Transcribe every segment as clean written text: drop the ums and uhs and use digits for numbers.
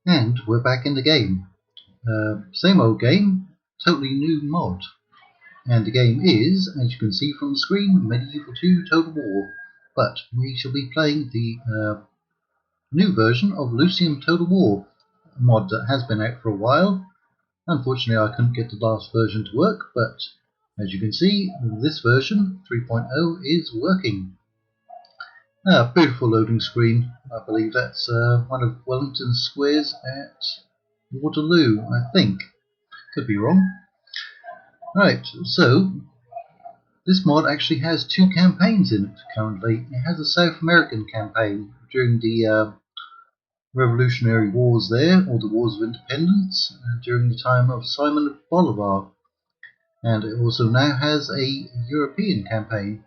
And we're back in the game. Same old game, totally new mod. And the game is, as you can see from the screen, Medieval 2 Total War. But we shall be playing the new version of Lucium Total War, a mod that has been out for a while. Unfortunately, I couldn't get the last version to work, but as you can see, this version, 3.0, is working. Beautiful loading screen. I believe that's one of Wellington's squares at Waterloo, I think. Could be wrong. Right, so this mod actually has two campaigns in it currently. It has a South American campaign during the Revolutionary Wars there, or the Wars of Independence, during the time of Simon Bolivar. And it also now has a European campaign.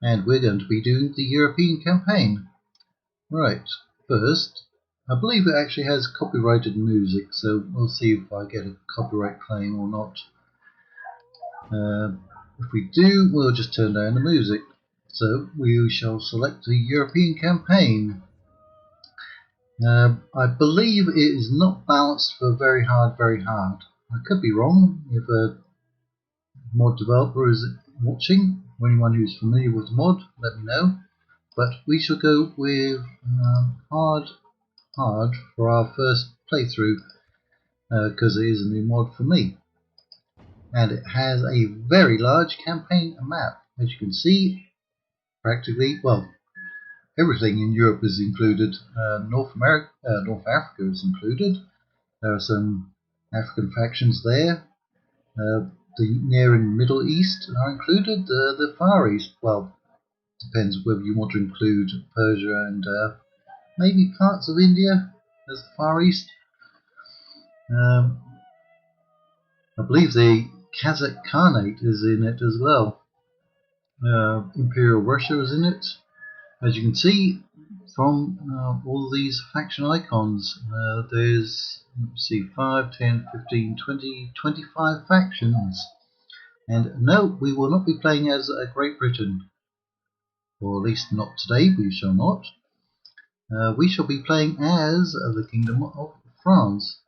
And we're going to be doing the European campaign. Right, first, I believe it actually has copyrighted music, so we'll see if I get a copyright claim or not. If we do, we'll just turn down the music. So we shall select the European campaign. I believe it is not balanced for very hard. I could be wrong. If a mod developer is watching, or anyone who's familiar with the mod, let me know. But we shall go with hard for our first playthrough, because it is a new mod for me. And it has a very large campaign map. As you can see, practically, well, everything in Europe is included. North Africa is included. There are some African factions there. The Near and Middle East are included. The Far East, well, depends whether you want to include Persia and maybe parts of India as the Far East. I believe the Kazakh Khanate is in it as well. Imperial Russia is in it. As you can see from all of these faction icons, there's, let's see, 5, 10, 15, 20, 25 factions. And no, we will not be playing as Great Britain. Or at least not today, we shall not. We shall be playing as the Kingdom of France.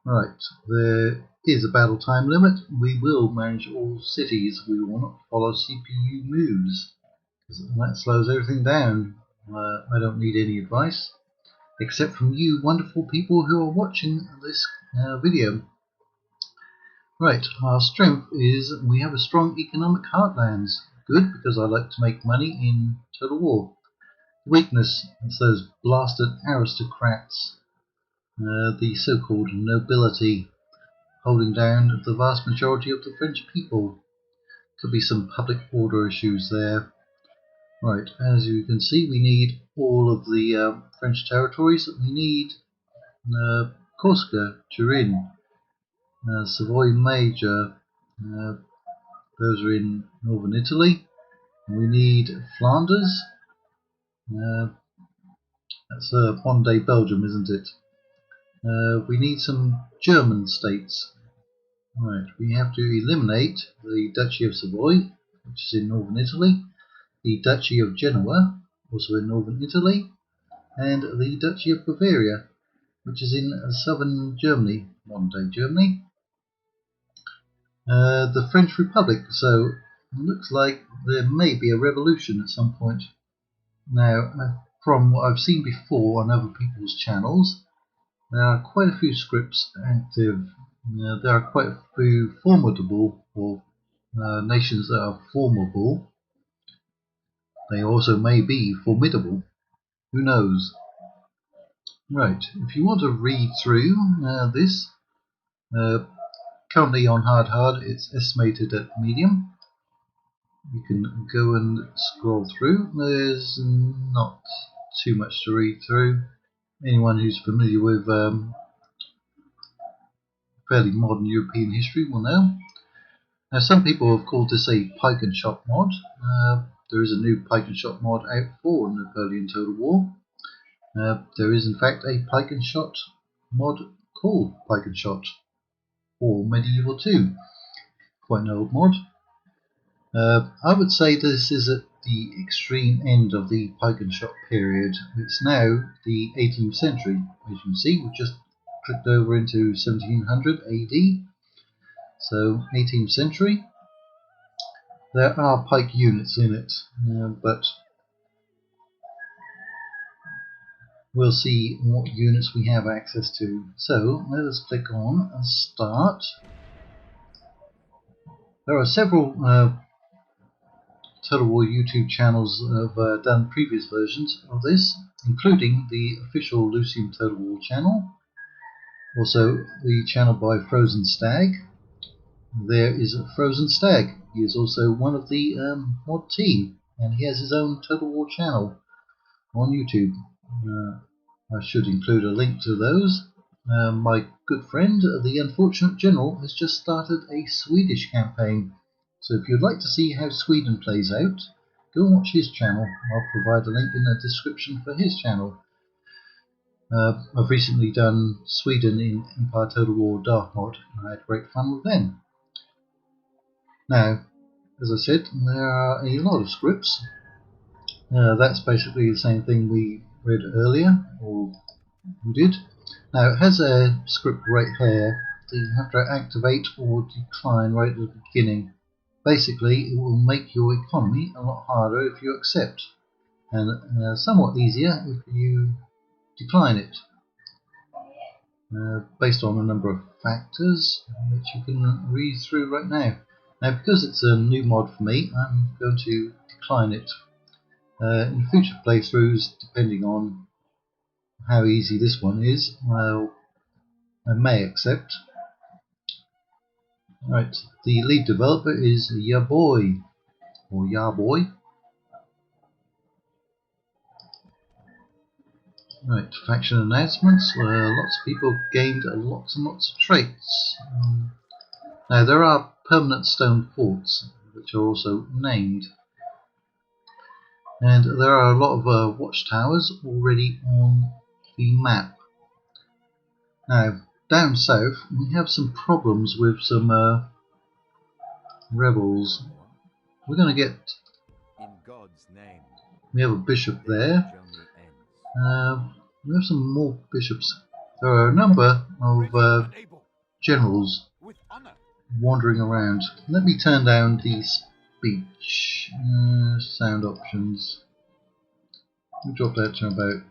Right, there is a battle time limit. We will manage all cities. We will not follow CPU moves, because that slows everything down. I don't need any advice, except from you wonderful people who are watching this video. Right, our strength is we have a strong economic heartlands. Good, because I like to make money in Total War. Weakness is those blasted aristocrats, the so-called nobility, holding down the vast majority of the French people. Could be some public order issues there. Right, as you can see, we need all of the French territories. We need Corsica, Turin, Savoy Major, those are in northern Italy. We need Flanders, that's modern-day Belgium, isn't it? We need some German states. Right, we have to eliminate the Duchy of Savoy, which is in northern Italy, the Duchy of Genoa, also in northern Italy, and the Duchy of Bavaria, which is in southern Germany, modern-day Germany. The French Republic, so it looks like there may be a revolution at some point. Now, from what I've seen before on other people's channels, there are quite a few scripts active. There are quite a few formidable, or nations that are formable. They also may be formidable. Who knows? Right, if you want to read through this, currently on hard, it's estimated at medium. You can go and scroll through. There's not too much to read through. Anyone who's familiar with fairly modern European history will know. Now, some people have called this a pike and shot mod. There is a new pike and shot mod out for Napoleon Total War. There is in fact a pike and shot mod called Pike and Shot for Medieval 2. Quite an old mod. I would say this is the extreme end of the pike and shot period. It's now the 18th century. As you can see, we've just clicked over into 1700 AD, so 18th century. There are pike units in it, but we'll see what units we have access to. So let us click on Start. There are several TotalWar YouTube channels that have done previous versions of this, including the official Lucium TotalWar channel, also the channel by Frozen Stag. There is a Frozen Stag. He is also one of the mod team, and he has his own TotalWar channel on YouTube. I should include a link to those. My good friend, the Unfortunate General, has just started a Swedish campaign. So if you'd like to see how Sweden plays out, go and watch his channel. I'll provide a link in the description for his channel. I've recently done Sweden in Empire Total War Dark Mod, and I had great fun with them. Now, as I said, there are a lot of scripts. That's basically the same thing we read earlier, or we did. Now it has a script right here that you have to activate or decline right at the beginning. Basically, it will make your economy a lot harder if you accept, and somewhat easier if you decline it, based on a number of factors which you can read through right now. Now, because it's a new mod for me, I'm going to decline it. In future playthroughs, depending on how easy this one is, I may accept. Right, the lead developer is Yaboy, or Yaboy. Right, faction announcements. Lots of people gained lots and lots of traits. Now there are permanent stone forts, which are also named. And there are a lot of watchtowers already on the map. Now, down south, we have some problems with some rebels. We're going to get. We have a bishop there. We have some more bishops. There are a number of generals wandering around. Let me turn down the speech sound options. We'll drop that to about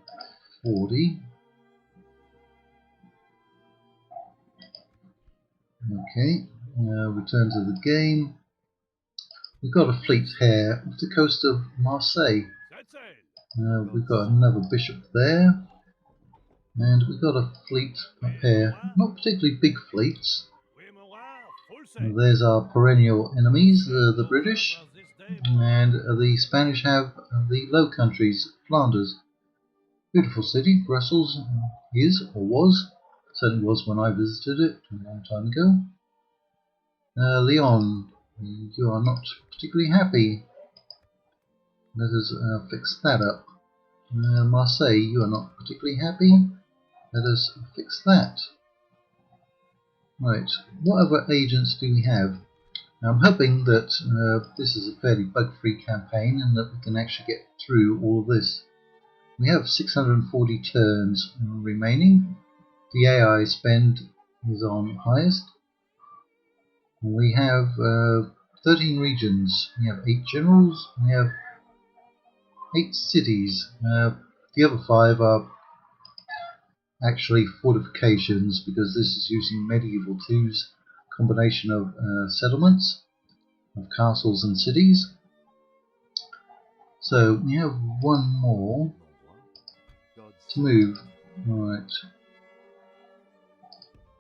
40. Okay, return to the game. We've got a fleet here off the coast of Marseille. We've got another bishop there. And we've got a fleet up here. Not particularly big fleets. There's our perennial enemies, the British. And the Spanish have the Low Countries, Flanders. Beautiful city, Brussels is, or was. Certainly was when I visited it a long time ago. Lyon, you are not particularly happy. Let us fix that up. Marseille, you are not particularly happy. Let us fix that. Right, what other agents do we have? Now, I'm hoping that this is a fairly bug-free campaign and that we can actually get through all of this. We have 640 turns remaining. The AI spend is on highest. We have 13 regions. We have 8 generals. We have 8 cities. The other 5 are actually fortifications, because this is using Medieval 2's combination of settlements, of castles and cities. So we have one more to move. Right.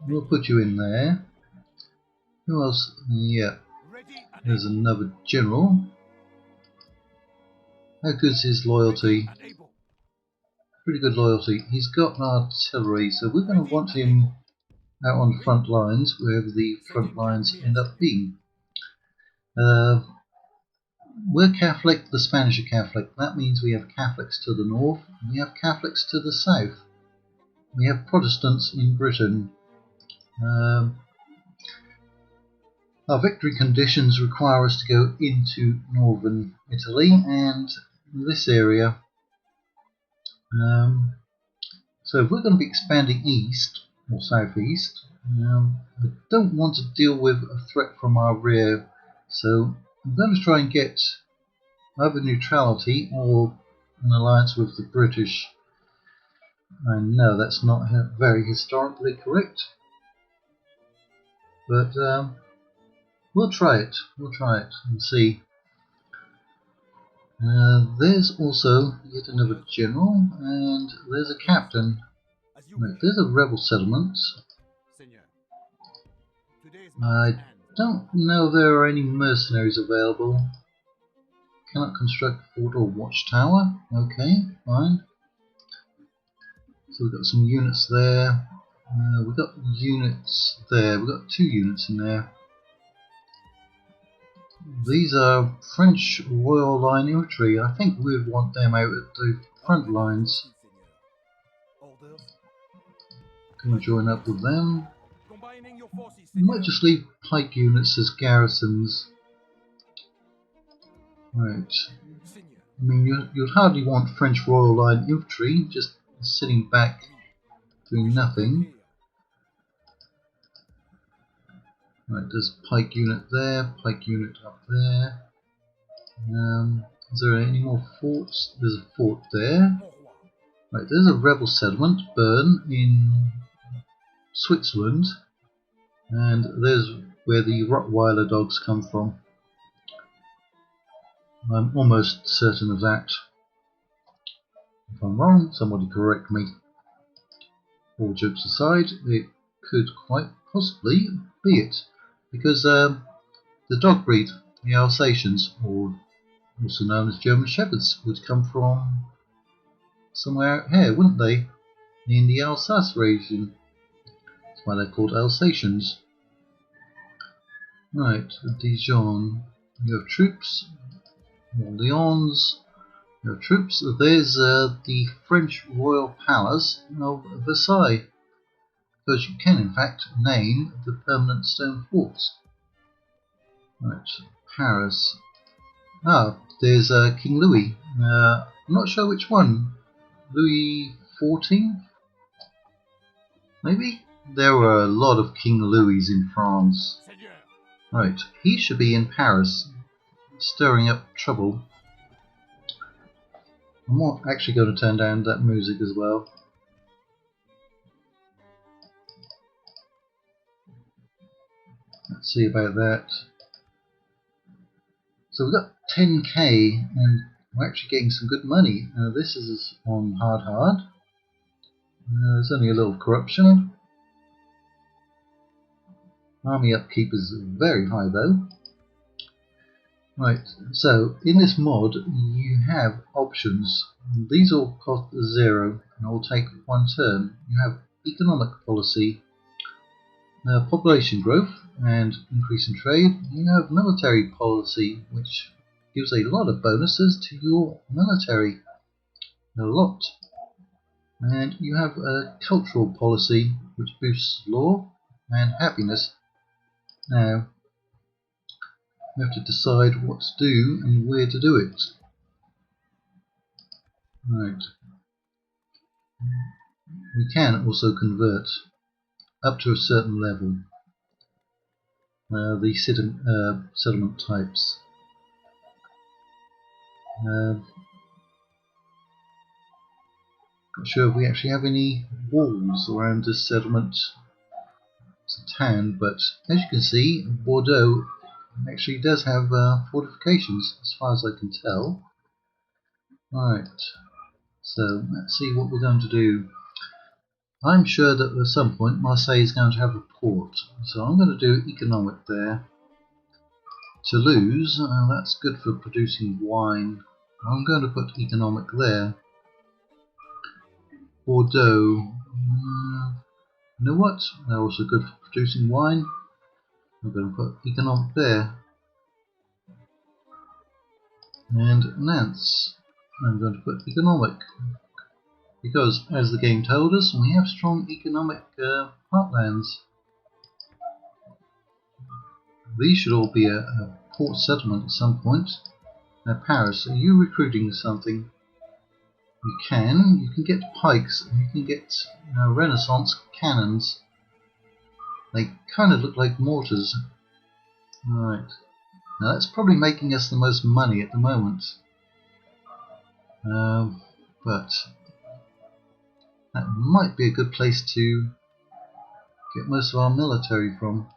We'll put you in there. Who else? Yeah. There's another general. How good's his loyalty? Pretty good loyalty. He's got artillery, so we're going to want him out on the front lines, wherever the front lines end up being. We're Catholic, the Spanish are Catholic. That means we have Catholics to the north, and we have Catholics to the south. We have Protestants in Britain. Our victory conditions require us to go into northern Italy and this area. So if we're going to be expanding east or southeast, I don't want to deal with a threat from our rear, so I'm going to try and get either neutrality or an alliance with the British. I know that's not very historically correct, but we'll try it. We'll try it and see. There's also yet another general, and there's a captain. Right, there's a rebel settlement. I don't know if there are any mercenaries available. Cannot construct a fort or watchtower. Okay, fine. So we've got some units there. We've got units there. We've got 2 units in there. These are French Royal Line Infantry. I think we would want them out at the front lines. Can we join up with them? We might just leave pike units as garrisons. Right. I mean, you'd hardly want French Royal Line Infantry just sitting back doing nothing. Right, there's a pike unit there, pike unit up there. Is there any more forts? There's a fort there. Right, there's a rebel settlement, Bern, in Switzerland. And there's where the Rottweiler dogs come from. I'm almost certain of that. If I'm wrong, somebody correct me. All jokes aside, it could quite possibly be it. Because the dog breed, the Alsatians, or also known as German Shepherds, would come from somewhere out here, wouldn't they? In the Alsace region. That's why they're called Alsatians. Right, Dijon. You have troops. Orleans. You have troops. There's the French Royal Palace of Versailles. Because you can, in fact, name the permanent stone forts. Right, Paris. Ah, there's King Louis. I'm not sure which one. Louis XIV? Maybe? There were a lot of King Louis in France. Right, he should be in Paris, stirring up trouble. I'm not actually going to turn down that music as well. Let's see about that. So we've got 10k, and we're actually getting some good money. This is on hard. There's only a little corruption. Army upkeep is very high though. Right, so in this mod you have options. These all cost 0 and all take 1 turn. You have economic policy, population growth and increase in trade. You have military policy, which gives a lot of bonuses to your military. A lot. And you have a cultural policy, which boosts law and happiness. Now, you have to decide what to do and where to do it. Right. We can also convert up to a certain level the settlement types. Not sure if we actually have any walls around this settlement. It's a town, but as you can see, Bordeaux actually does have fortifications, as far as I can tell. Right, so let's see what we're going to do. I'm sure that at some point Marseille is going to have a port, so I'm going to do economic there. Toulouse, that's good for producing wine. I'm going to put economic there. Bordeaux, you know what? They're also good for producing wine. I'm going to put economic there. And Nantes, I'm going to put economic. Because, as the game told us, we have strong economic heartlands. these should all be a port settlement at some point. Now Paris, are you recruiting something? You can get pikes and you can get Renaissance cannons. They kind of look like mortars. Right. Now that's probably making us the most money at the moment. But that might be a good place to get most of our military from.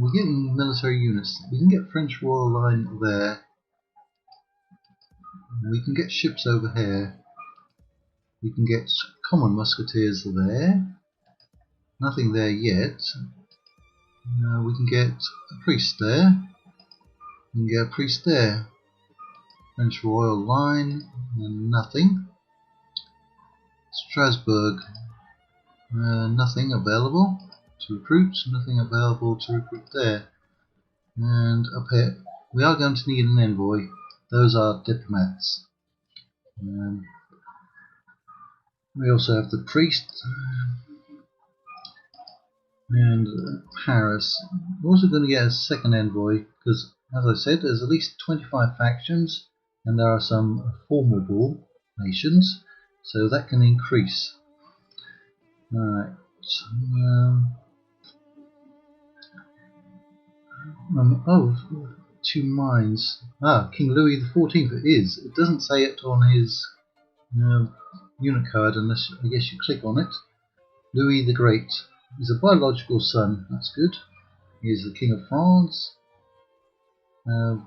We're getting military units. We can get French Royal Line there. We can get ships over here. We can get common musketeers there. Nothing there yet. We can get a priest there. We can get a priest there. French Royal Line, nothing. Strasbourg, nothing available to recruit. Nothing available to recruit there. And up here, we are going to need an envoy. Those are diplomats. We also have the priest and Paris. We're also going to get a second envoy because, as I said, there's at least 25 factions and there are some formidable nations, so that can increase. Alright. Oh, 2 mines. King Louis XIV it is. It doesn't say it on his unit card unless I guess you click on it. Louis the Great. He's a biological son. That's good. He is the King of France.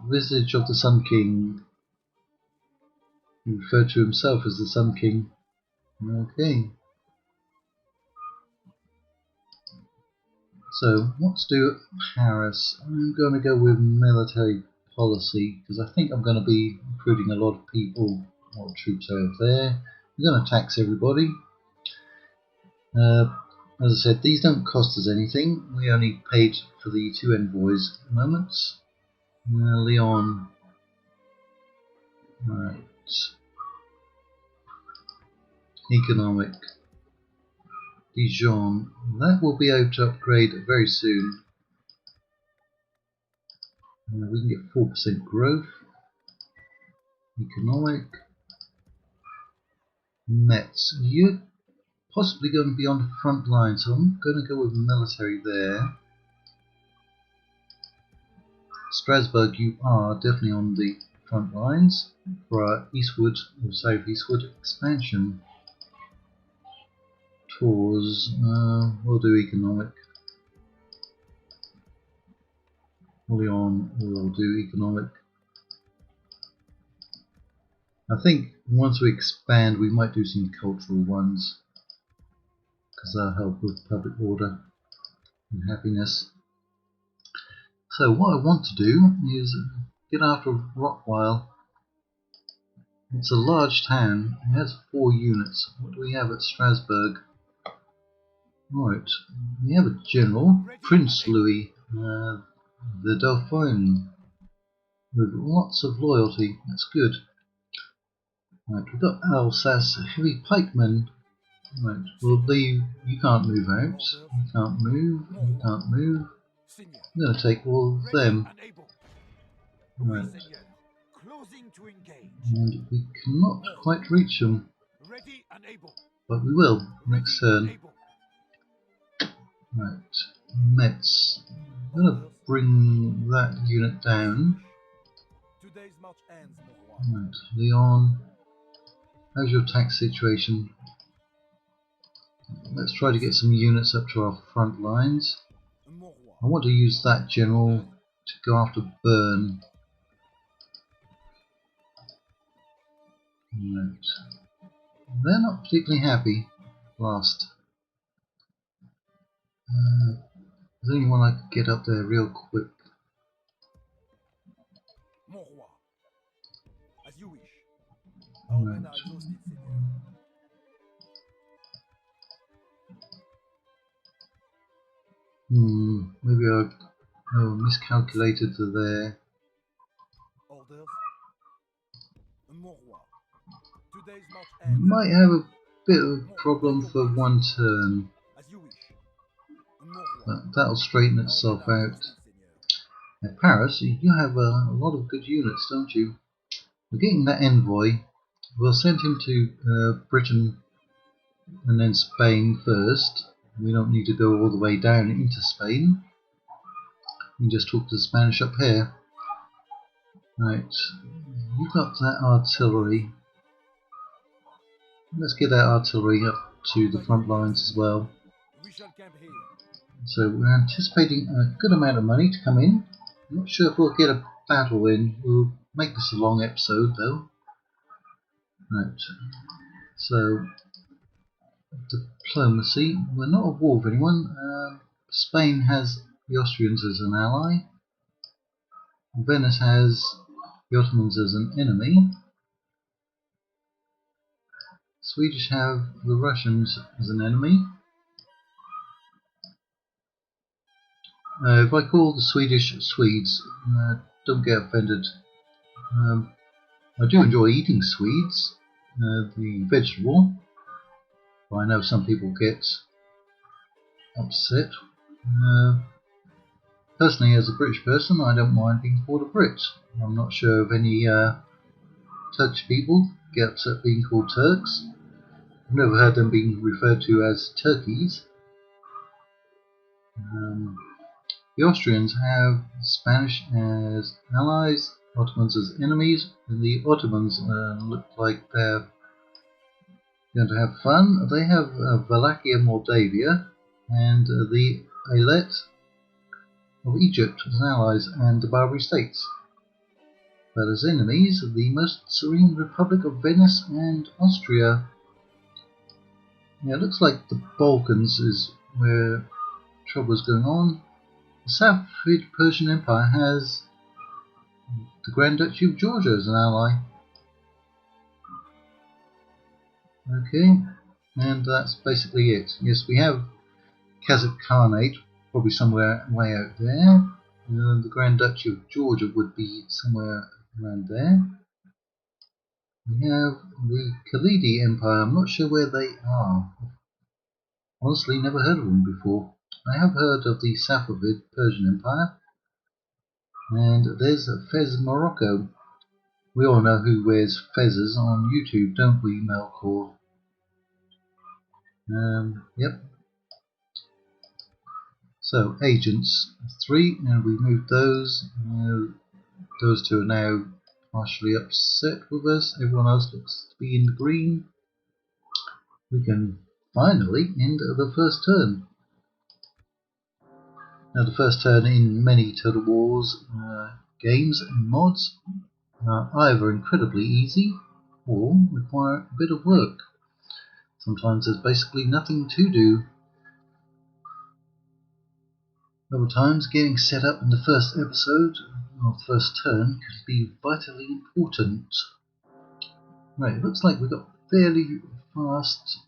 Visage of the Sun King. He referred to himself as the Sun King. Okay. So, what to do at Paris? I'm going to go with military policy because I think I'm going to be recruiting a lot of people, a lot of troops over there. We're going to tax everybody. As I said, these don't cost us anything. We only paid for the 2 envoys at the moment. Lyon. Right. Economic. Dijon. That will be able to upgrade very soon. We can get 4% growth. Economic. Metz. You're possibly going to be on the front line, so I'm going to go with military there. Strasbourg, you are definitely on the front lines for our eastward or southeastward expansion. Tours, we'll do economic. Lyon, we'll do economic. I think once we expand, we might do some cultural ones because that'll help with public order and happiness. So what I want to do is get after Rottweil. It's a large town. It has 4 units. What do we have at Strasbourg? Right, we have a general, Prince Louis, the Dauphin, with lots of loyalty. That's good. Right, we've got Alsace, heavy pikemen. Right, we'll leave. You can't move out. You can't move. You can't move. I'm going to take all of them. Right. And we cannot quite reach them. But we will next turn. Right. Metz. I'm going to bring that unit down. Right. Lyon. How's your tax situation? Let's try to get some units up to our front lines. I want to use that general to go after Bern. Right. They're not particularly happy. Last. Is there anyone I could get up there real quick? Right. Maybe I miscalculated there. Might have a bit of a problem for 1 turn, but that'll straighten itself out. At Paris, you have a lot of good units, don't you? We're getting that envoy. We'll send him to Britain and then Spain first. We don't need to go all the way down into Spain. We can just talk to the Spanish up here. Right, you've got that artillery. Let's get that artillery up to the front lines as well. So we're anticipating a good amount of money to come in. I'm not sure if we'll get a battle in. We'll make this a long episode though. Right, so diplomacy. We're not at war with anyone. Spain has the Austrians as an ally. Venice has the Ottomans as an enemy. Swedish have the Russians as an enemy. If I call the Swedish Swedes, don't get offended. I do enjoy eating Swedes, the vegetable. But I know some people get upset. Personally, as a British person, I don't mind being called a Brit. I'm not sure of any Turkish people get upset being called Turks. I've never heard them being referred to as Turkeys. The Austrians have the Spanish as allies, Ottomans as enemies, and the Ottomans look like they're going to have fun. They have Wallachia, Moldavia, and the Elat of Egypt as allies, and the Barbary States. But as enemies, the most serene Republic of Venice and Austria. Yeah, it looks like the Balkans is where trouble is going on. The Safavid Persian Empire has the Grand Duchy of Georgia as an ally. Okay, and that's basically it. Yes, we have Kazakh Khanate, probably somewhere way out there. The Grand Duchy of Georgia would be somewhere around there. We have the Khalidi Empire. I'm not sure where they are. Honestly, never heard of them before. I have heard of the Safavid Persian Empire. And there's Fez, Morocco. We all know who wears fezzes on YouTube, don't we, Melkor? Yep. So, agents 3, and we moved those. Those two are now partially upset with us. Everyone else looks to be in the green. We can finally end the first turn. Now, the first turn in many Total Wars games and mods are either incredibly easy or require a bit of work. Sometimes there's basically nothing to do. Other times, getting set up in the first episode or first turn can be vitally important. Right, it looks like we've got fairly fast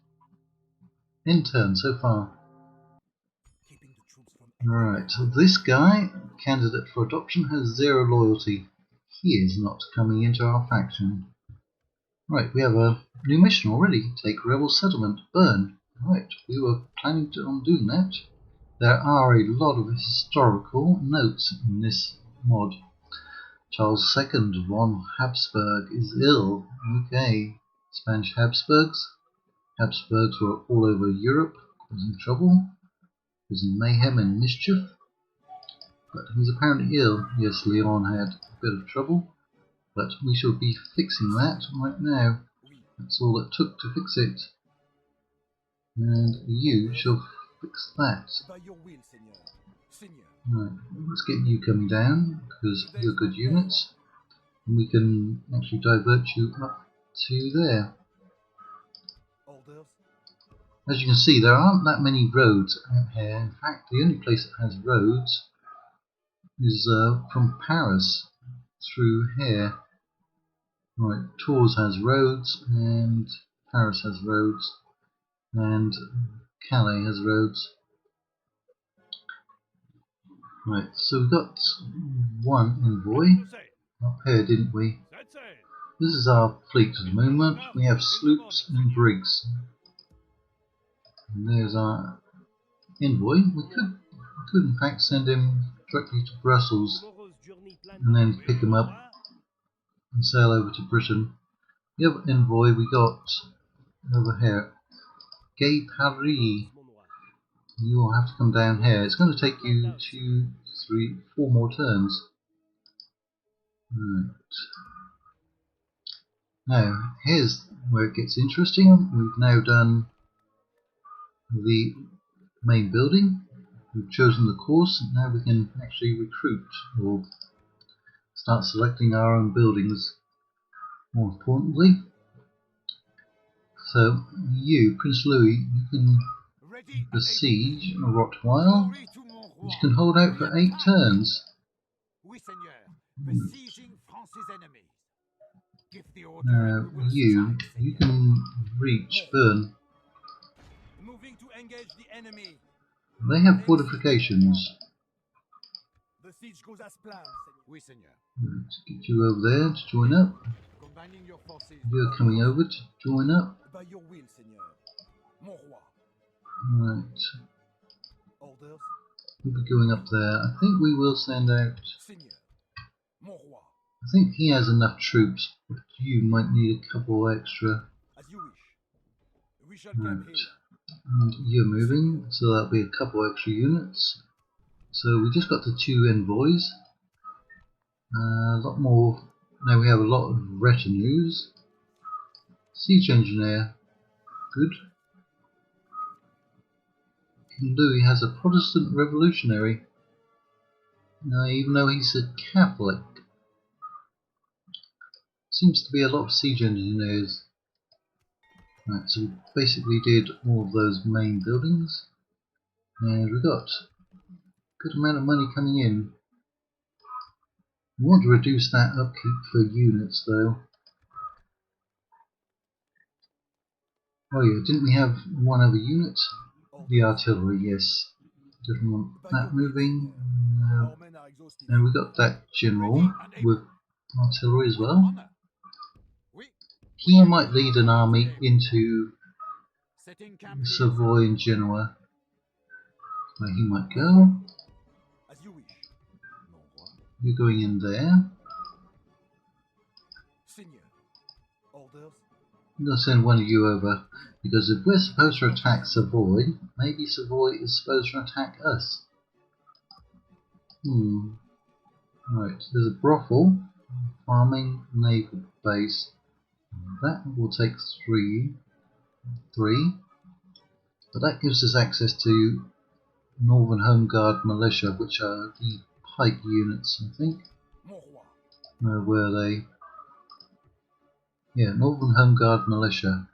end turn so far. Right, so this guy, candidate for adoption, has 0 loyalty. He is not coming into our faction. Right, we have a new mission already. Take Rebel Settlement, burn. Right, we were planning on doing that. There are a lot of historical notes in this mod. Charles II von Habsburg is ill. Okay, Spanish Habsburgs. Habsburgs were all over Europe, causing trouble, causing mayhem and mischief. But he's apparently ill. Yes, Leon had a bit of trouble, but we shall be fixing that right now. That's all it took to fix it. And you shall fix that. Right, let's get you coming down, because you're good units. And we can actually divert you up to there. As you can see, there aren't that many roads out here. In fact, the only place that has roads is from Paris through here. Right, Tours has roads, and Paris has roads, and Calais has roads. Right, so we got one envoy up here, didn't we? This is our fleet at the moment. We have sloops and brigs. And there's our envoy. We could in fact send him directly to Brussels. and then pick them up and sail over to Britain. The other envoy we got over here, Gay Paris. You will have to come down here. It's going to take you 2, 3, 4 more turns. Right. Now, here's where it gets interesting. We've now done the main building. We've chosen the course, and now we can actually recruit or start selecting our own buildings more importantly. So, you, Prince Louis, you can besiege Rottweil, which can hold out for 8 turns. Oui, Seigneur. Besieging France's enemies. Give the order and we will you strike, can reach Bern. Moving to engage the enemy. They have fortifications. The siege goes as planned, Seigneur. Oui, Seigneur. Let's get you over there to join up. Combining your forces. You're coming over to join up. By your will, Seigneur. Mon roi. Right. Orders. We'll be going up there. I think we will send out. Seigneur. Mon roi. I think he has enough troops, but you might need a couple extra. As you wish. We shall camp here. And you're moving, so that'll be a couple extra units. So we just got the 2 envoys. A lot more. Now we have a lot of retinues. Siege engineer. Good. King Louis has a Protestant revolutionary. Even though he's a Catholic. Seems to be a lot of siege engineers. Right, so we basically did all of those main buildings. And we got a good amount of money coming in. We want to reduce that upkeep for units though. Oh yeah, didn't we have one other unit? The artillery, yes. Didn't want that moving. And we got that general with artillery as well. He might lead an army into Savoy and Genoa. Where he might go. You're going in there. I'm going to send one of you over, because if we're supposed to attack Savoy, maybe Savoy is supposed to attack us. Right, there's a brothel, farming, naval base. That will take 3, but that gives us access to Northern Home Guard militia, which are the pike units, I think. Where were they? Yeah, Northern Home Guard militia.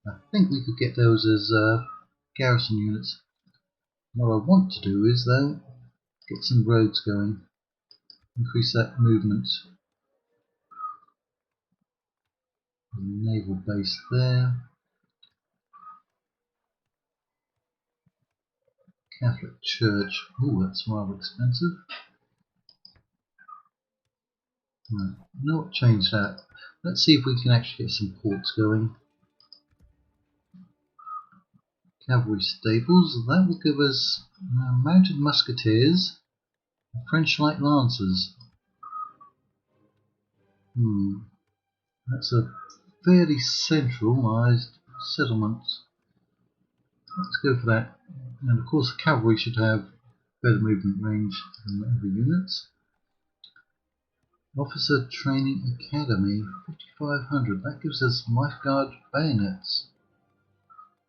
I think we could get those as garrison units. What I want to do is, though, get some roads going. Increase that movement. Naval base there. Catholic Church. Ooh, that's rather expensive. Right, you know what? Change that. Let's see if we can actually get some ports going. Cavalry stables. That will give us mounted musketeers, French light lancers. That's a fairly centralised settlement. Let's go for that. And of course, the cavalry should have better movement range than other units. Officer Training Academy, 5500. That gives us lifeguard bayonets.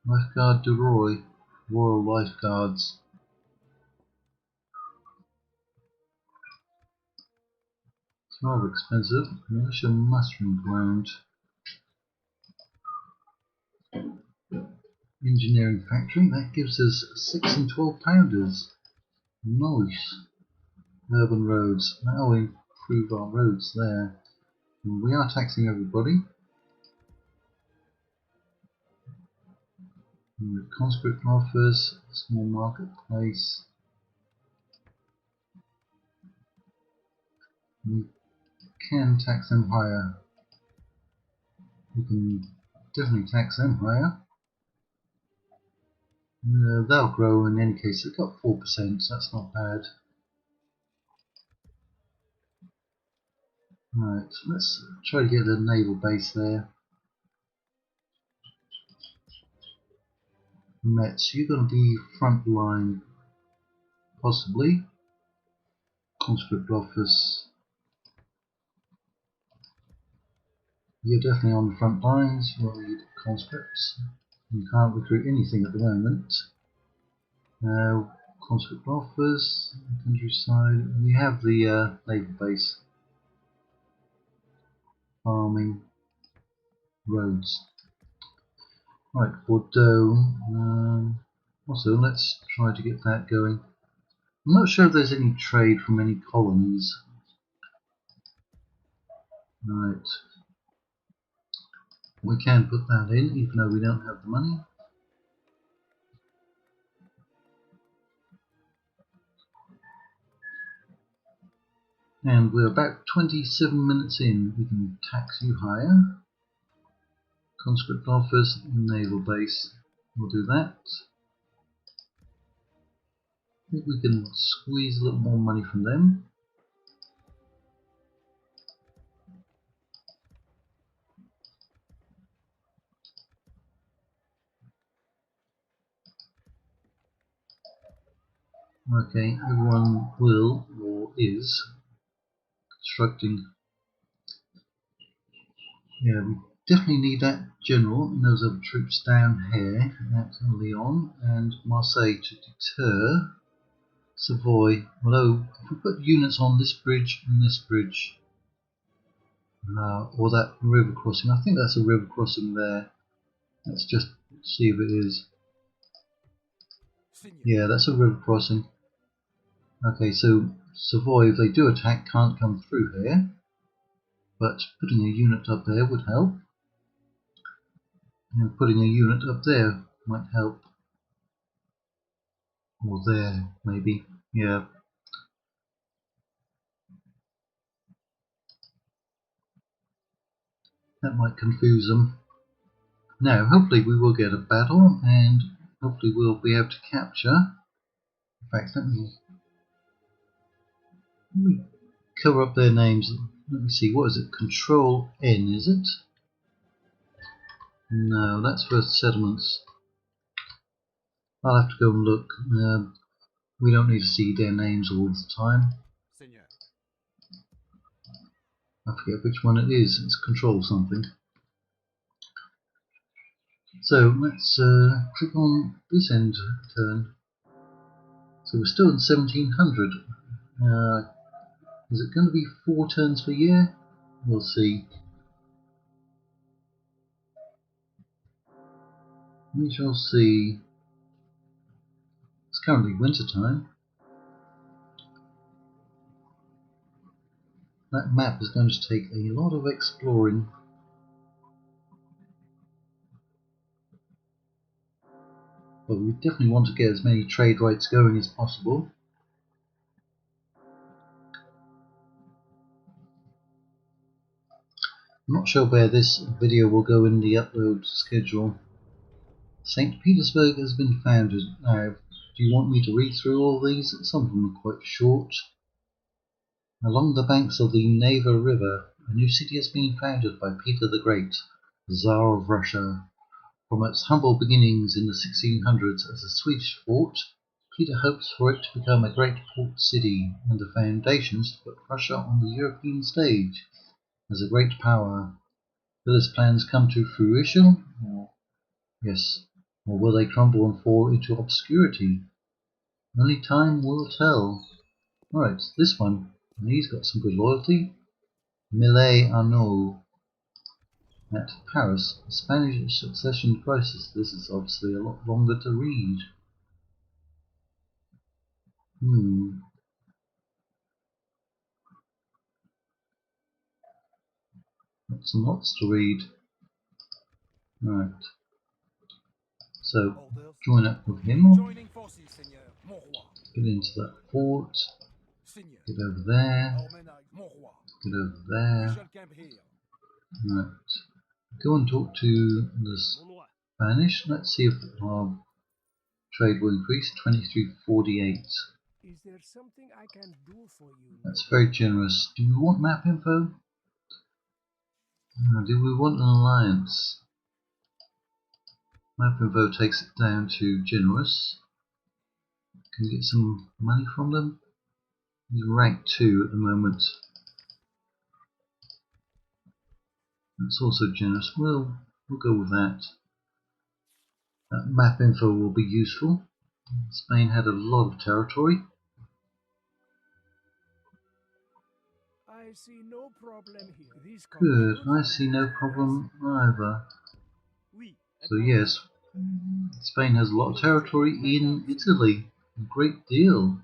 Lifeguard de Roy, Royal Lifeguards. It's rather expensive. Militia mustering ground. Engineering factory, that gives us 6 and 12 pounders. Nice. Urban roads, that'll improve our roads there. And we are taxing everybody. Conscript office, small marketplace. We can tax them higher. We can definitely tax them higher. They'll grow in any case. They've got 4%, so that's not bad. Right, let's try to get a naval base there. Mets, you're going to be front line, possibly. Conscript office, you're definitely on the front lines. We'll need conscripts. You can't recruit anything at the moment. Conscript office, countryside. We have the naval base, farming, roads. Right, Bordeaux. Also, let's try to get that going. I'm not sure if there's any trade from any colonies. Right, we can put that in, even though we don't have the money. And we're about 27 minutes in. We can tax you higher. Conscript office, naval base. We'll do that. I think we can squeeze a little more money from them. Okay, everyone will or is constructing. Yeah, we definitely need that general and those other troops down here at Lyon and Marseille to deter Savoy. Although, if we put units on this bridge and this bridge, or that river crossing, I think that's a river crossing there. Let's just see if it is. Seigneur. Yeah, that's a river crossing. Okay, so Savoy, if they do attack, can't come through here, but putting a unit up there would help, and putting a unit up there might help, or there maybe. Yeah, that might confuse them. Now, hopefully we will get a battle, and hopefully we'll be able to capture. In fact, let me cover up their names. Let me see, what is it? Control N, is it? No, that's for settlements. I'll have to go and look. We don't need to see their names all the time. Seigneur. I forget which one it is. It's control something. So let's click on this end turn. So we're still at 1700. Is it going to be 4 turns per year? We'll see. We shall see. It's currently winter time. That map is going to take a lot of exploring. But we definitely want to get as many trade rights going as possible. I'm not sure where this video will go in the upload schedule. St. Petersburg has been founded. Now, do you want me to read through all these? Some of them are quite short. Along the banks of the Neva River, a new city has been founded by Peter the Great, Tsar of Russia. From its humble beginnings in the 1600s as a Swedish fort, Peter hopes for it to become a great port city and the foundations to put Russia on the European stage as a great power. Will his plans come to fruition? Yes. Or will they crumble and fall into obscurity? Only time will tell. Right, this one. He's got some good loyalty. Millet Arnaud at Paris. Spanish succession crisis. This is obviously a lot longer to read. Lots and lots to read. Right. So, Orders. join up with him. Joining forces, Seigneur. Mon roi. Get into that fort. Seigneur. Get over there. Ormenage. Mon roi. Get over there. Michel Quimper here. Right. Go and talk to the Spanish. Let's see if our trade will increase. 2348. Is there something I can do for you? That's very generous. Do you want map info? Now, do we want an alliance? Map info takes it down to generous. Can we get some money from them? He's rank 2 at the moment. That's also generous. We'll go with that. That map info will be useful. Spain had a lot of territory. I see no problem here. These Good, I compatriots see no are problem either. Oui, So yes, Spain has a lot of territory in Italy. A great deal.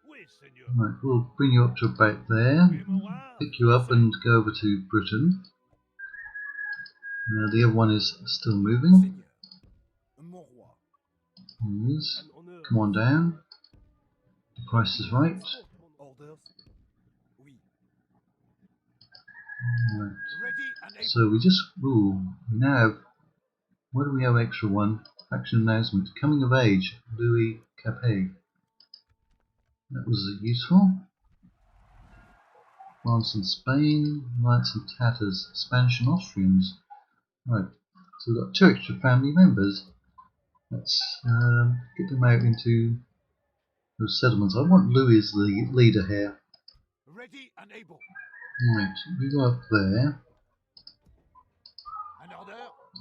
Oui, seigneur. Right, we'll bring you up to about there. Oui, mon roi. Pick you up and go over to Britain. The other one is still moving. Seigneur, mon roi. Yes. An honneur. Come on down. The price is right. Orders. Oui. Right. Ready and able. So we just we now have, where do we have extra one? Faction announcement. Coming of age, Louis Capet. That was useful. France and Spain, Knights and Tatters, Spanish and Austrians. Right, so we've got 2 extra family members. Let's get them out into those settlements. I want Louis as the leader here. Ready and able. Right, we go up there. An order.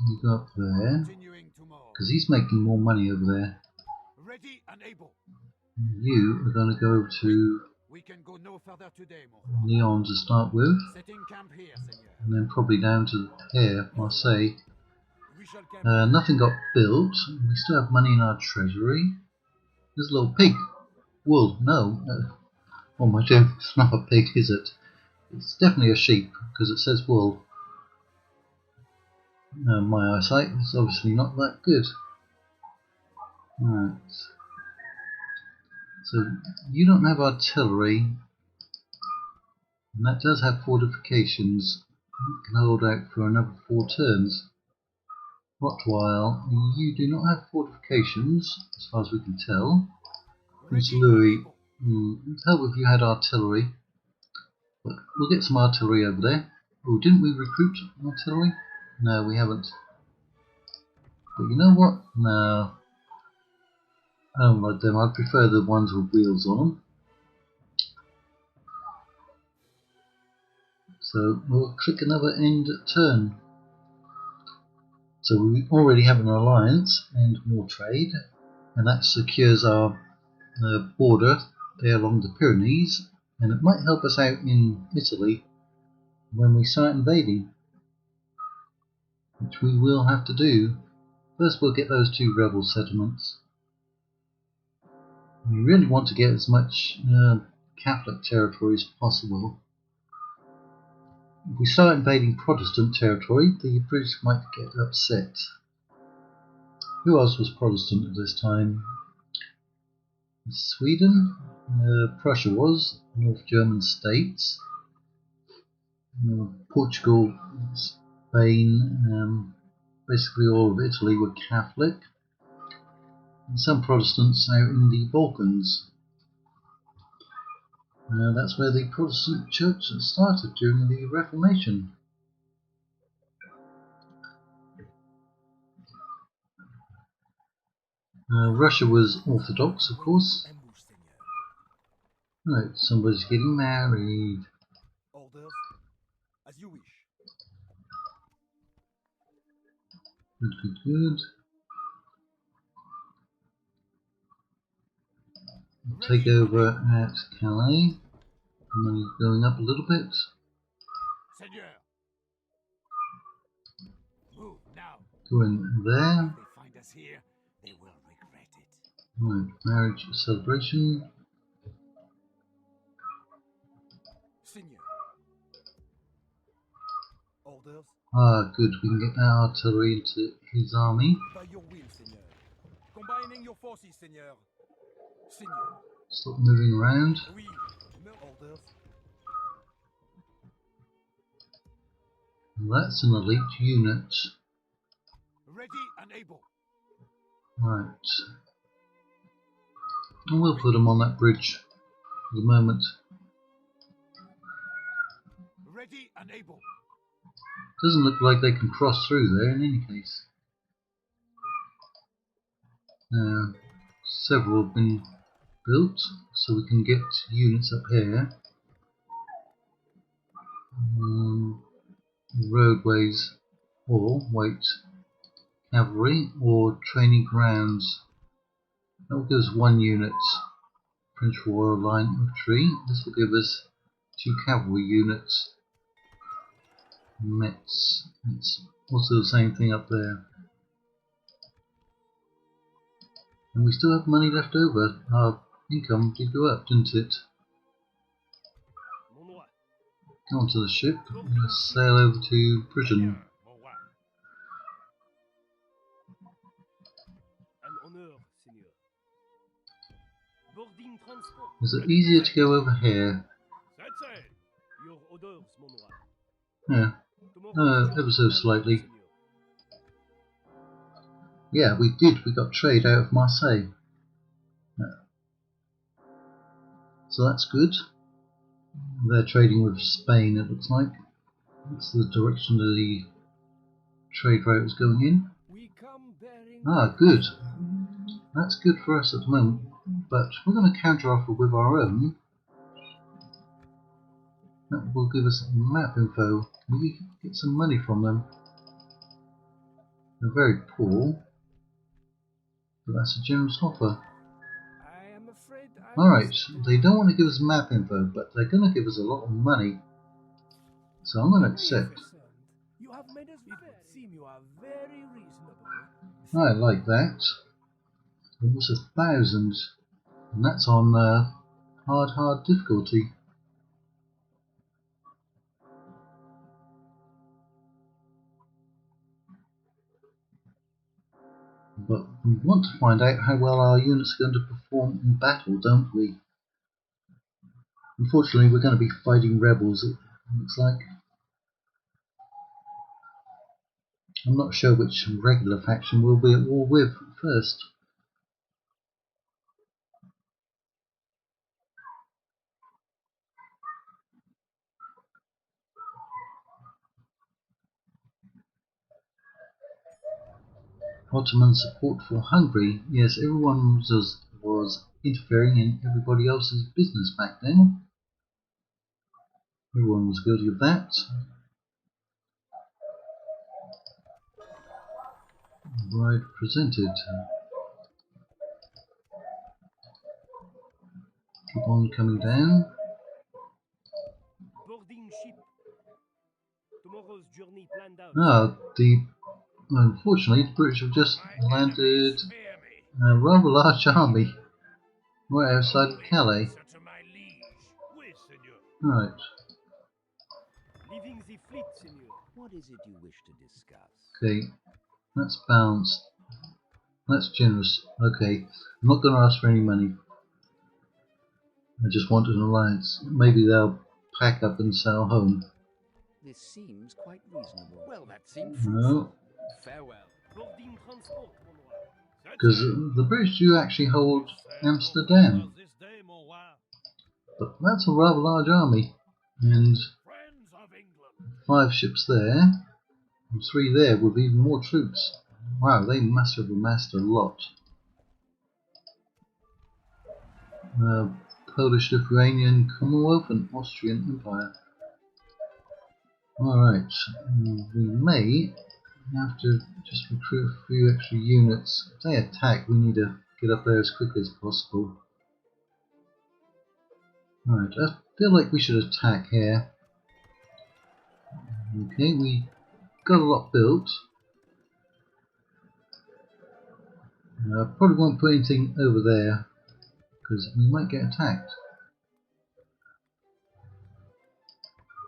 We go up there. Continuing tomorrow. Because he's making more money over there. Ready and able. You are going to go to We can go no further today, mon roi. Lyon to start with. Setting camp here, seigneur. And then probably down to here, Marseille. We shall camp here. Nothing got built. We still have money in our treasury. There's a little pig. Wool. No. Oh my God, it's not a pig, is it? It's definitely a sheep because it says wool. My eyesight is obviously not that good. Right. So you don't have artillery, and that does have fortifications. You can hold out for another 4 turns. Rottweil, you do not have fortifications, as far as we can tell. Prince Ready Louis, and able. it'd help if you had artillery. But we'll get some artillery over there. Oh, didn't we recruit artillery? No, we haven't. But you know what? No. I don't like them. I prefer the ones with wheels on them. So we'll click another end turn. So we already have an alliance and more trade, and that secures our border there along the Pyrenees, and it might help us out in Italy when we start invading, which we will have to do. First we'll get those 2 rebel settlements. We really want to get as much Catholic territory as possible. If we start invading Protestant territory, the British might get upset. Who else was Protestant at this time? Sweden? Prussia was, North German states. Portugal, Spain, basically all of Italy were Catholic. And some Protestants out in the Balkans. That's where the Protestant church started during the Reformation. Russia was Orthodox, of course. Right, somebody's getting married. Orders. As you wish. Good. Take over at Calais. Money going up a little bit. Seigneur. Move now. Go in there. If they find us here, they will regret it. Right, marriage celebration. Seigneur. Orders. Good. We can get our artillery into his army. By your will, Seigneur. Combining your forces, Seigneur. Seigneur. Stop moving around. Oui. Orders. That's an elite unit. Ready and able. Right. And we'll put them on that bridge for the moment. Ready and able. Doesn't look like they can cross through there in any case. Several have been built, so we can get units up here. Roadways, or wait, cavalry or training grounds. That will give us 1 unit. French Royal Line Infantry. This will give us 2 cavalry units. Metz. It's also the same thing up there. And we still have money left over. Our income did go up, didn't it? Go onto the ship and let's sail over to Britain. Mon roi. An honor, Seigneur. Boarding transport. Is it easier to go over here? Set sail. Your orders, mon roi. Yeah, Tomorrow's ever journey so planned out, slightly. Seigneur. Yeah, we did. We got trade out of Marseille. So that's good. They're trading with Spain, it looks like. That's the direction that the trade route is going in. We come bearing Ah, good. That's good for us at the moment. But we're going to counter offer with our own. That will give us map info. We get some money from them. They're very poor, but that's a generous offer. I am afraid I Alright, must they don't want to give us map info, but they're going to give us a lot of money. So I'm going to accept. Magnificent. You have made us it would seem you are very reasonable. I like that. Almost 1,000. And that's on hard difficulty. But we want to find out how well our units are going to perform in battle, don't we? Unfortunately, we're going to be fighting rebels, it looks like. I'm not sure which regular faction we'll be at war with first. Ottoman support for Hungary. Yes, everyone was interfering in everybody else's business back then. Everyone was guilty of that. Bride presented. Keep on coming down. Boarding ship. Tomorrow's journey planned out. Ah, unfortunately, the British have just My landed enemies fear me. a rather large army right outside of Only Calais. answer to my liege. Oui, Seigneur. Right, Leaving the fleet, Seigneur. What is it you wish to discuss? okay, that's balanced. That's generous. Okay, I'm not going to ask for any money. I just want an alliance. Maybe they'll pack up and sail home. This seems quite reasonable. Well, that seemed No, fruitful. Farewell. Boarding transport, mon roi. Set because sail. the British do actually hold Sail no Amsterdam. further this day, mon roi. But that's a rather large army. And Friends of England. 5 ships there, and 3 there with even more troops. Wow, they must have amassed a lot. Polish, Lithuanian, Commonwealth, and Austrian Empire. Alright, we may have to just recruit a few extra units. If they attack, we need to get up there as quickly as possible. Alright, I feel like we should attack here. Okay, we got a lot built. Probably won't put anything over there because we might get attacked.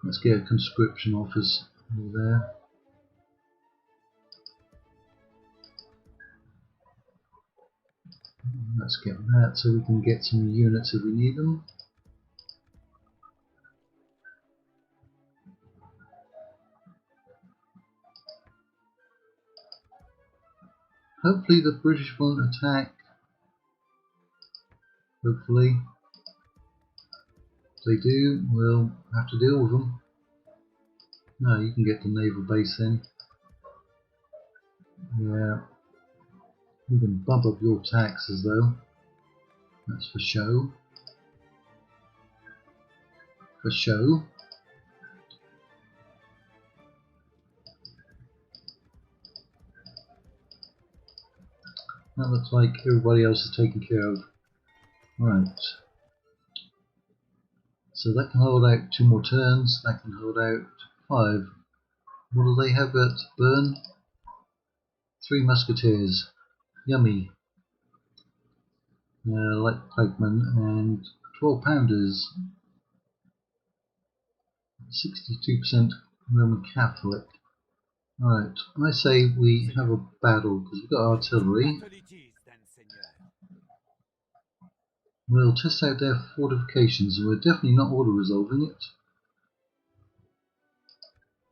Let's get a conscription office over there. Let's get that so we can get some units if we need them. Hopefully the British won't attack. Hopefully. If they do, we'll have to deal with them. No, you can get the naval base in. Yeah, you can bump up your taxes though. That's for show. For show. That looks like everybody else is taken care of. Right. So that can hold out 2 more turns. That can hold out 5. What do they have at burn? 3 musketeers. Yummy. Light pikemen and 12 pounders. 62% Roman Catholic. Alright, I say we have a battle because we've got artillery. Battle it is, then, Seigneur. We'll test out their fortifications and we're definitely not auto resolving it.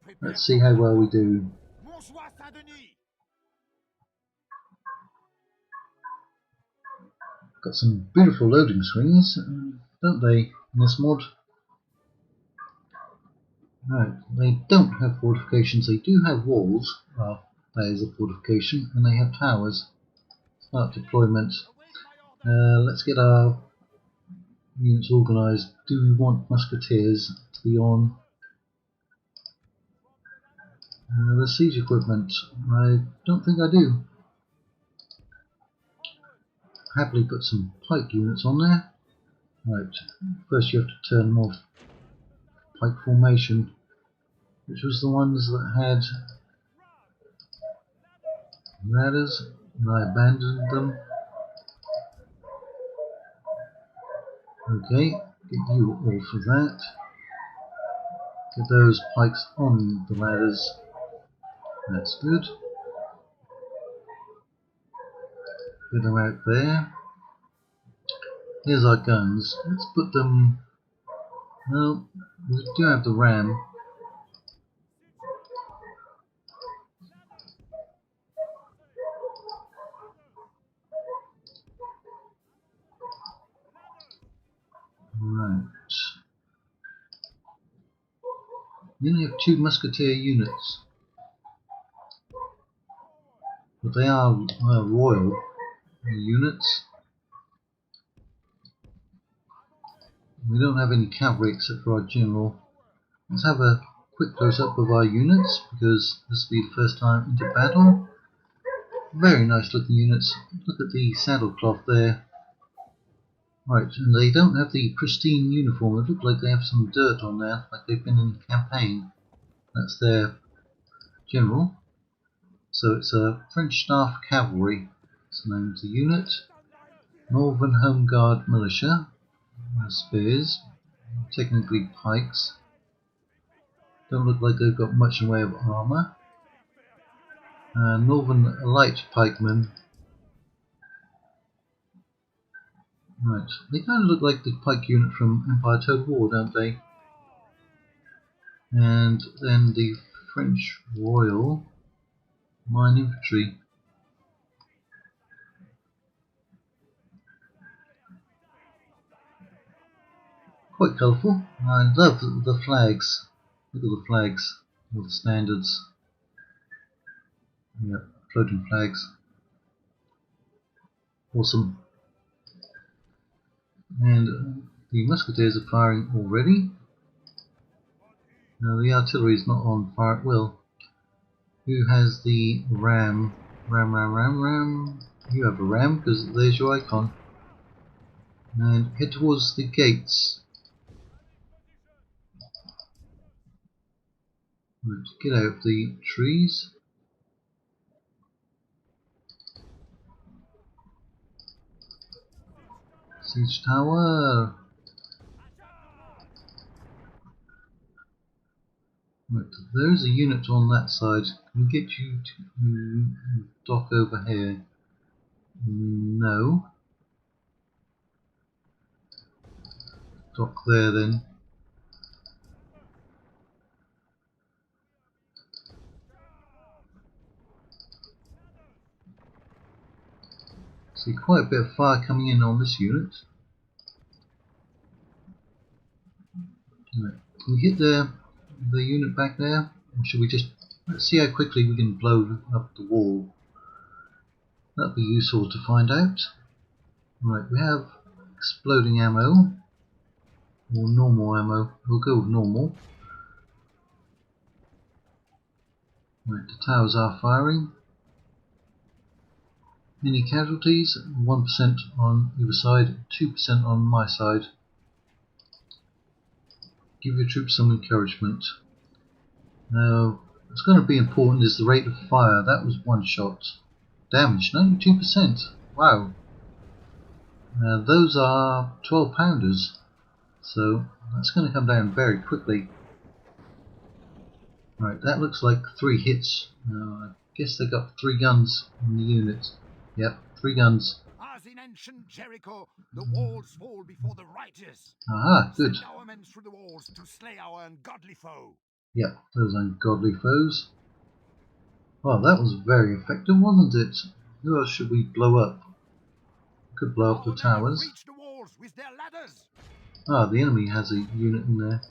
Prepare Let's see for how well we battle. do. Montjoie Saint-Denis. Got some beautiful loading screens, don't they, in this mod? Right, they don't have fortifications, they do have walls. Well, that is a fortification, and they have towers. Start deployment. Await my order. Let's get our units organised. Do we want musketeers to be on? The siege equipment. I don't think I do. Happily put some pike units on there. Right, first you have to turn them off. Pike formation, which was the ones that had ladders, and I abandoned them. Okay, get you off of that. Get those pikes on the ladders. That's good. Get them out there. Here's our guns. Let's put them. Well, we do have the ram. Right. We only have 2 musketeer units, but they are royal units. We don't have any cavalry except for our general. Let's have a quick close-up of our units because this will be the first time into battle. Very nice looking units. Look at the saddlecloth there. Right, and they don't have the pristine uniform. It looks like they have some dirt on there, like they've been in a campaign. That's their general. So it's a French Staff Cavalry. That's the name of the unit. Northern Home Guard Militia. Spears. Technically pikes. Don't look like they've got much in the way of armour. Northern Light Pikemen. Right, they kind of look like the pike unit from Empire Total War, don't they? And then the French Royal Line Infantry. Quite colourful. I love the flags. Look at the flags, all the standards. Yeah, floating flags. Awesome. And the musketeers are firing already. Now the artillery is not on fire at will. Who has the ram? Ram. You have a ram because there's your icon. And head towards the gates. Right, get out of the trees. Siege tower. Right, there's a unit on that side. Can we get you to dock over here? No. Dock there then. See quite a bit of fire coming in on this unit. Right. Can we hit there? the unit back there? Or should we just... let's see how quickly we can blow up the wall. That'd be useful to find out. Right, we have exploding ammo. Or normal ammo. We'll go with normal. Right, the towers are firing. Any casualties? 1% on either side, 2% on my side. Give your troops some encouragement. Now, what's going to be important is the rate of fire. That was one shot. Damage, 92%. Wow. Those are 12 pounders. So that's going to come down very quickly. Right, that looks like 3 hits. I guess they got 3 guns in the unit. Yep, 3 guns. As in ancient Jericho, the walls fall before the righteous. Aha, good. Send our men through the walls to slay our ungodly foe. Yep, those ungodly foes. Well, that was very effective, wasn't it? Who else should we blow up? We could blow up the Our men have towers. reached the walls with their ladders. Ah, the enemy has a unit in there.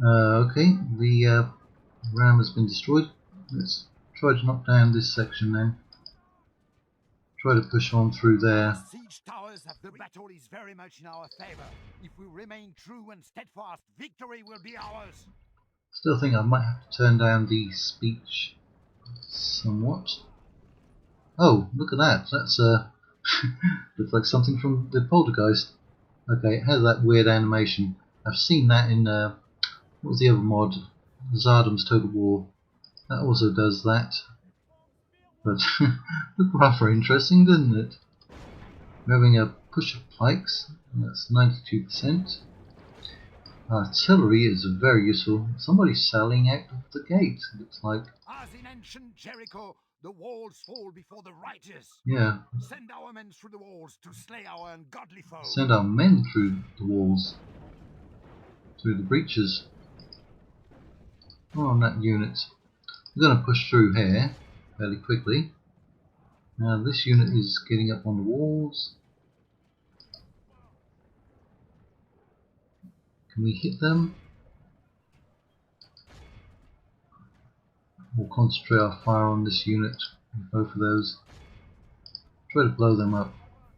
Okay, the ram has been destroyed. Let's try to knock down this section then. Try to push on through there. Our siege towers have the battle is very much in our favor. If we remain true and steadfast, victory will be ours. Still think I might have to turn down the speech somewhat. Oh, look at that. That's looks like something from the Poltergeist. Okay, it has that weird animation. I've seen that in what was the other mod? Zardam's Total War. That also does that. But looked rather interesting, didn't it? We're having a push of pikes. That's 92%. Artillery is very useful. Somebody's sailing out of the gate, looks like. As in ancient Jericho, the walls fall before the righteous. Yeah. Send our men through the walls to slay our ungodly foe. Send our men through the walls. Through the breaches. Oh, on that unit. We're going to push through here fairly quickly. Now this unit is getting up on the walls. Can we hit them? We'll concentrate our fire on this unit, both of those. Try to blow them up.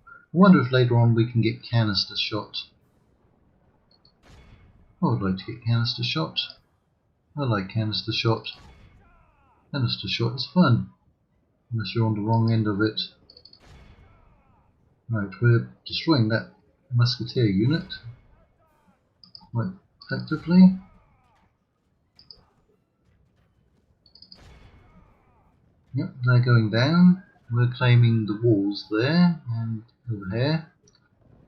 I wonder if later on we can get canister shot. I would like to get canister shot. I like canister shot. Canister shot is fun, unless you're on the wrong end of it. Right, we're destroying that musketeer unit quite effectively. Yep, they're going down. We're claiming the walls there and over here.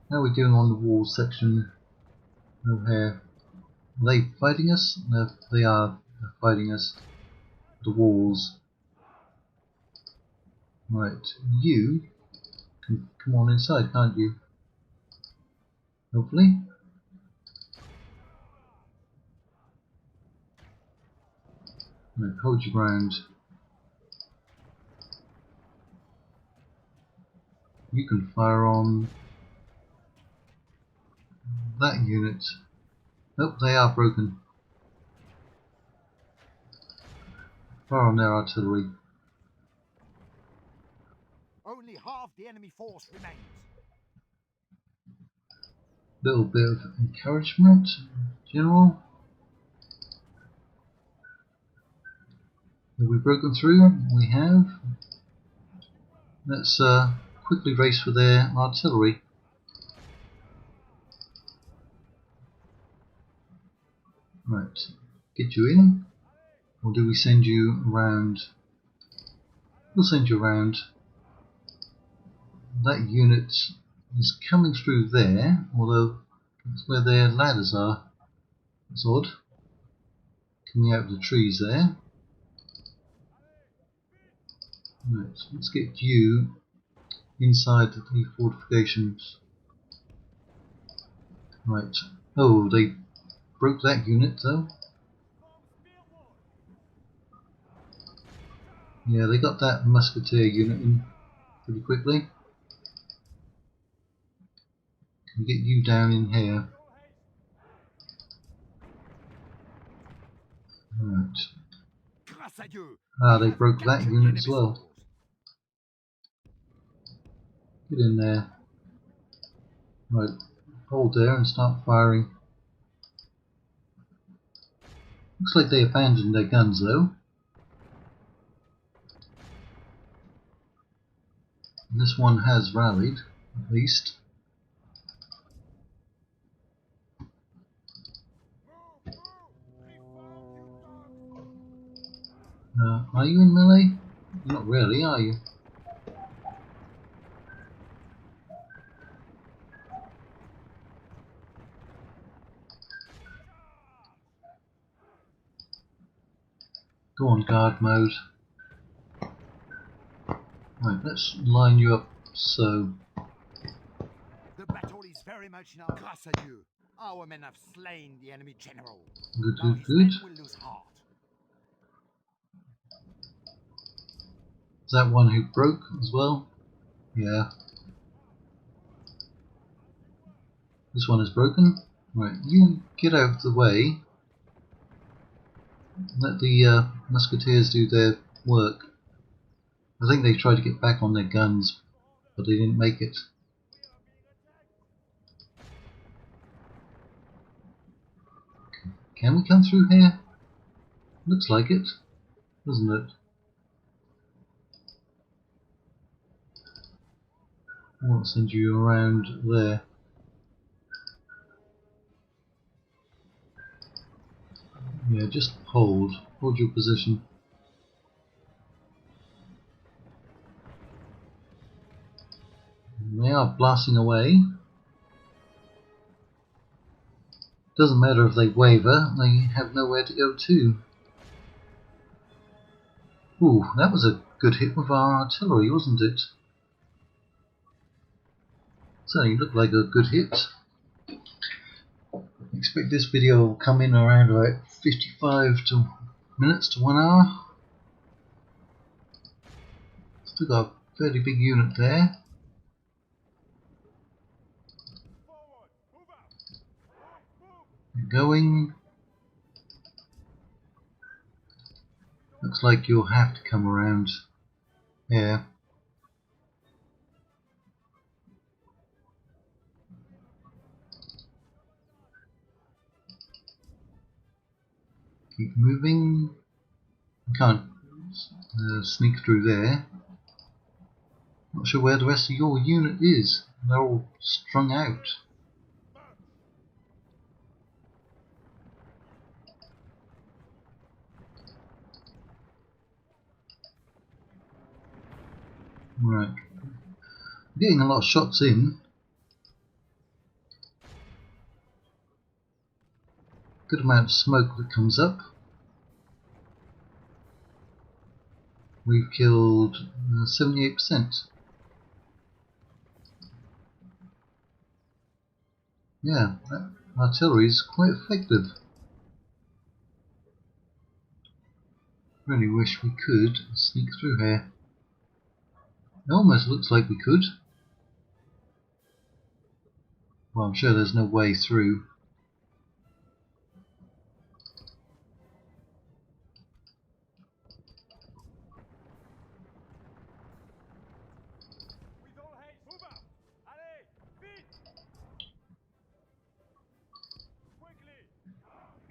How are we doing on the wall section over here? Are they fighting us? No, they are fighting us. The walls. Right, you can come on inside, can't you? Hopefully. Right, hold your ground. You can fire on that unit. Nope, they are broken. Fire on their artillery. Only half the enemy force remains. Little bit of encouragement, General. Have we broken through? We have. Let's quickly race for their artillery. Right, get you in, or do we send you around? We'll send you around. That unit is coming through there, although that's where their ladders are. That's odd. Coming out of the trees there. Right, let's get you inside the fortifications. Right. Oh, they broke that unit though. Yeah, they got that musketeer unit in pretty quickly. Can we get you down in here? you. Ah, We they have broke that captured the unit as enemy's well. force. Get in there. Right, hold there and start firing. Looks like they abandoned their guns though. And this one has rallied, at least. Are you in melee? Not really, are you? Go on, guard mode. Right, let's line you up so. The battle is very much in our grâce à Dieu. Our men have slain the enemy general. Good, Now good, his good. men will lose heart. Is that one who broke as well? Yeah. This one is broken. Right, you get out of the way. Let the musketeers do their work. I think they tried to get back on their guns, but they didn't make it. Can we come through here? Looks like it, doesn't it? I'll send you around there. Yeah, just hold your position. They are blasting away. Doesn't matter if they waver, they have nowhere to go to. Ooh, that was a good hit with our artillery, wasn't it? Certainly looked like a good hit. I expect this video will come in around about 55 minutes to 1 hour. Still got a fairly big unit there. Going. Looks like you'll have to come around here. Keep moving. Can't sneak through there. Not sure where the rest of your unit is. They're all strung out. Right. Getting a lot of shots in. Good amount of smoke that comes up. We've killed 78%. Yeah, that artillery is quite effective. Really wish we could sneak through here. It almost looks like we could. Well, I'm sure there's no way through.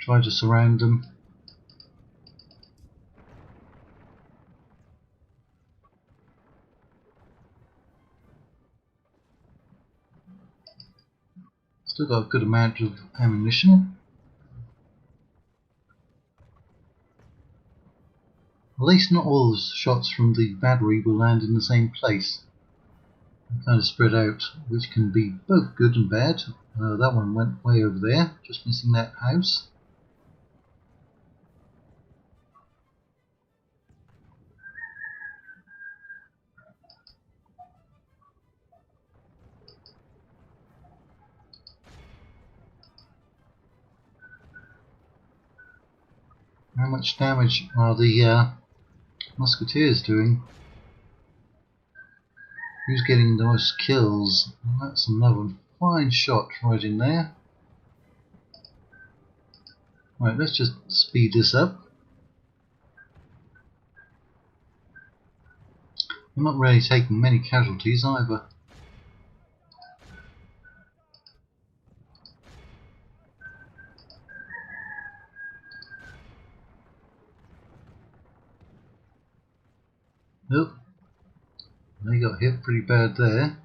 Try to surround them. Still got a good amount of ammunition. At least not all the shots from the battery will land in the same place. They're kind of spread out, which can be both good and bad. That one went way over there, just missing that house. How much damage are the musketeers doing? Who's getting the most kills? Well, that's another fine shot right in there. Right, let's just speed this up. I'm not really taking many casualties either. Oh, they got hit pretty bad there.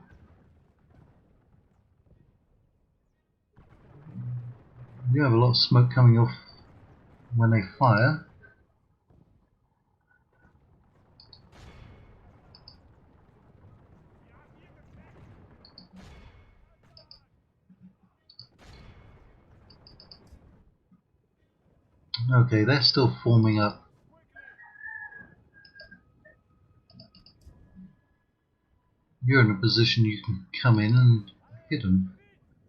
You have a lot of smoke coming off when they fire. Okay, they're still forming up. You're in a position you can come in and hit them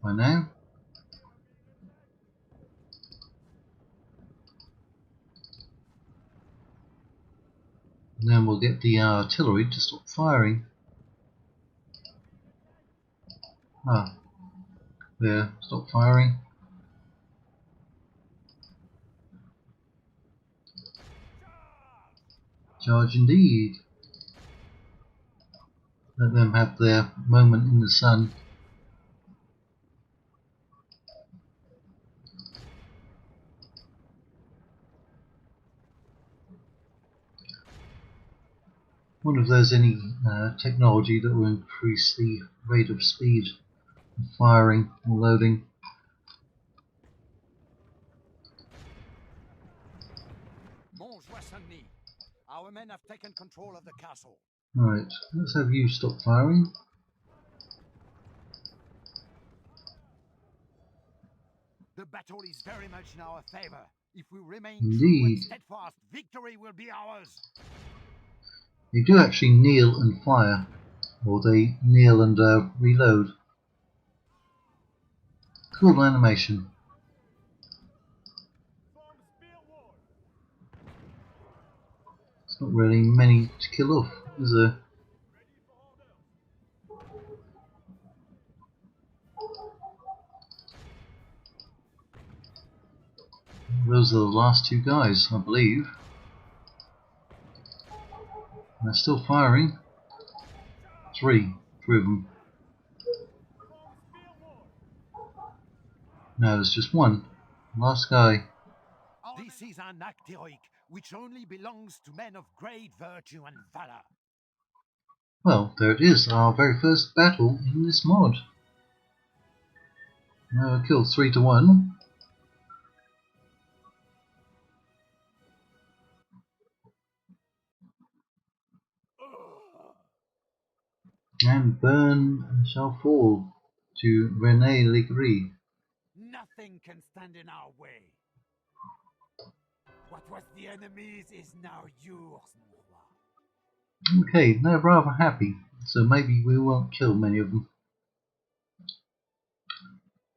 by now. And then we'll get the artillery to stop firing. Ah, there, stop firing. Charge indeed. Let them have their moment in the sun. Wonder if there's any technology that will increase the rate of speed of firing and loading. Our men have taken control of the castle. Right, let's have you stop firing. The battle is very much in our favor. If we remain true and Indeed. steadfast, victory will be ours. They do actually kneel and fire, or they kneel and reload. Cool animation. It's not really many to kill off, is there? Those are the last two guys, I believe. They're still firing. Three of them. Now there's just one. Last guy. This is an act heroic, which only belongs to men of great virtue and valor. Well, there it is, our very first battle in this mod. Killed 3 to 1. And burn shall fall to René Legris. Nothing can stand in our way. What was the enemy's is now yours, mon roi. Okay, they're rather happy, so maybe we won't kill many of them.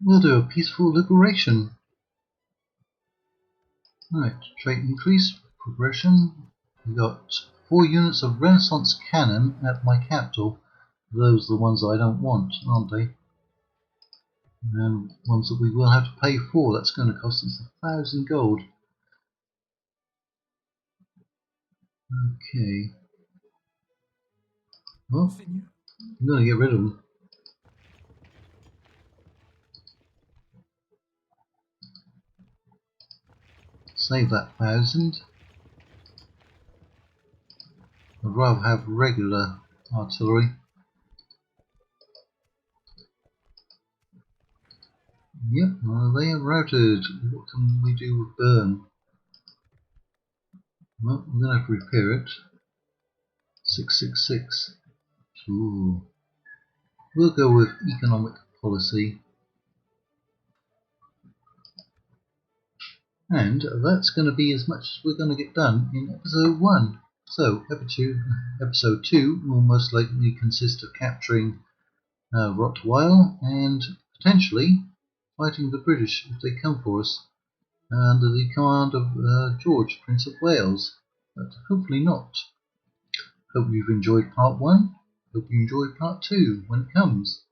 We'll do a peaceful liberation. Right, trait increase, progression. We got 4 units of Renaissance cannon at my capital. Those are the ones I don't want, aren't they? And ones that we will have to pay for. That's going to cost us 1,000 gold. Okay. Well, I'm going to get rid of them. Save that 1,000. I'd rather have regular artillery. Yep, they are routed. What can we do with burn? Well, we're going to have to repair it. 666. Ooh. We'll go with economic policy. And that's going to be as much as we're going to get done in episode 1. So, episode 2 will most likely consist of capturing Rottweil and potentially fighting the British if they come for us under the command of George, Prince of Wales. But hopefully not. Hope you've enjoyed part 1. Hope you enjoy part 2 when it comes.